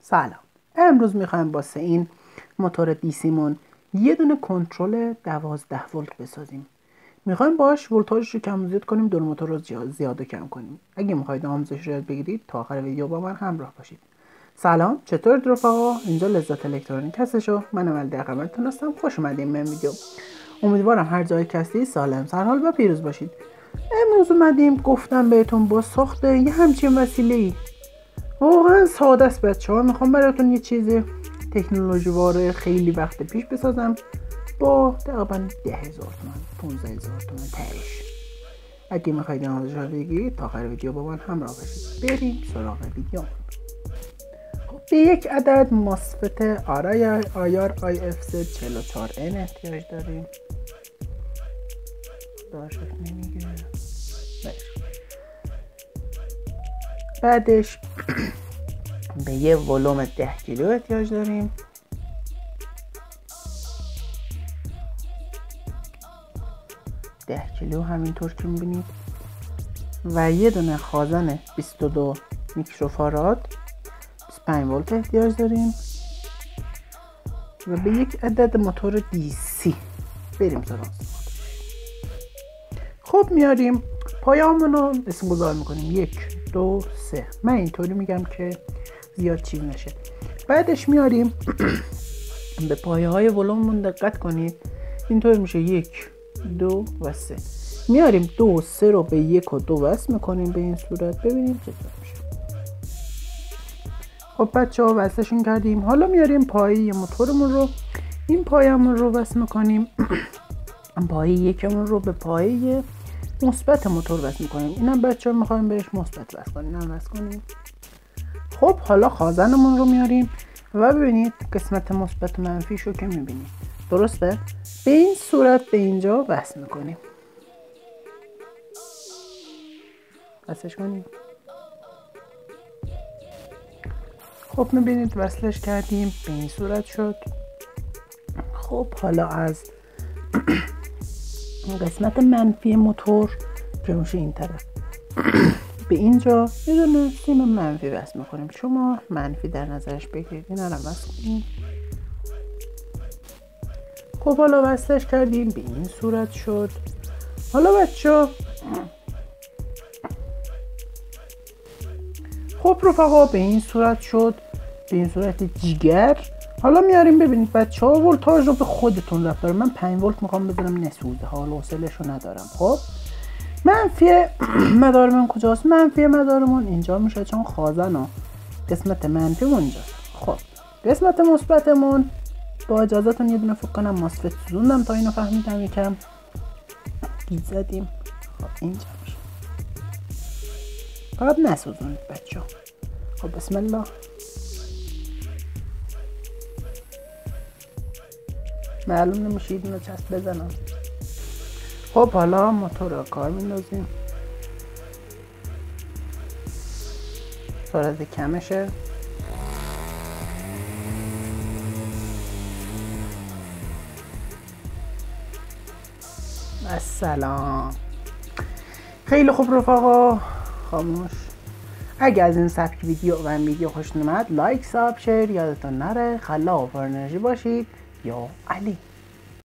سلام. امروز میخوایم واسه این موتور دیسیمون یه دونه کنترل 12 ولت بسازیم. میخوایم باش ولتاژش رو کم و زیاد کنیم، دور موتور رو زیاد و کم کنیم. اگه میخواید آموزش رو یاد بگیرید تا آخر ویدیو با من همراه باشید. سلام، چطورید رفقا؟ اینجا لذت الکترونیک هستشو. من اول خدمتتون هستم. خوش اومدین به این ویدیو. امیدوارم هر جای کستی سالم، سرحال و پیروز باشید. امروز اومدیم گفتم بهتون با ساخت یه همچین وسیله‌ای واقعا ساده است بچه‌ها. میخوام براتون یه چیز تکنولوژی واره خیلی وقت پیش بسازم با تقریبا 10,000 تومان 15,000 تومان تهش. اگه میخواید آموزش رو بگیرید تا آخر ویدیو با من همراه باشید. بریم سراغ ویدیو. خب به یک عدد ماسفت آیار IF 44N احتیاج داریم. داشت نمیگه. بعدش به یه ولوم 10 کیلو احتیاج داریم. ده کیلو همینطور که میبینید و یه دونه خازن 22 میکروفاراد 25 ولت احتیاج داریم و به یک عدد موتور دیسی. بریم سراغ. خب میاریم پایه‌مون رو اسم گذار میکنیم 1 2 3. من اینطوری میگم که زیاد چیز نشه. بعدش میاریم به پایه های ولوممون دقت کنید، اینطور میشه 1 2 و 3. میاریم 2 و 3 رو به 1 و 2 وصل میکنیم به این صورت. ببینیم چطور میشه. خب بچه‌ها وصلشون کردیم. حالا میاریم پایه موتورمون رو، این پایه‌مون رو وصل میکنیم پایه یکمون رو به پایه مثبت موتور وصل میکنیم. اینم بچه‌ها میخوایم بهش مثبت وصل کنیم. اینم وصل کنیم. خب حالا خازنمون رو میاریم و ببینید قسمت مثبت و منفیش رو که میبینید درسته؟ به این صورت به اینجا وصل میکنیم. وصلش کنیم. خب میبینید وصلش کردیم، به این صورت شد. خب حالا از قسمت منفی موتور که میشه این طرف به اینجا یه دونه سیم منفی وصل میکنیم. شما منفی در نظرش بگیرید. این رو وصل کنیم. خب حالا وصلش کردیم، به این صورت شد. حالا بچه خب رفقا به این صورت شد، به این صورت جیگر. حالا میاریم ببینید بچه ها ولتاژ رو به خودتون رفت دارم. من 5 ولت میخوام بذارم نسوزه، حالا حوصله‌اش رو ندارم. خب منفی مدارمون کجاست؟ منفی مدارمون اینجا میشه چون خازن و قسمت منفی اونجاست. خب قسمت مثبتمون با اجازهتون یه دونه فکر کنم ماسفت سوزوندم تا اینو فهمیدم یکم گیج زدیم. خب اینجا میشه، فقط نسوزونید بچه ها. خب بسم الله. معلوم نمیشه اینو چسب بزنم. خب حالا موتور رو کار میندازیم. سرعت کمشه. السلام. خیلی خوب رفقا، خاموش. اگه از این سبک ویدیو و این ویدیو خوشتون اومد لایک، ساب، شیر یادتون نره. خلاق و پر انرژی باشید. یا علی.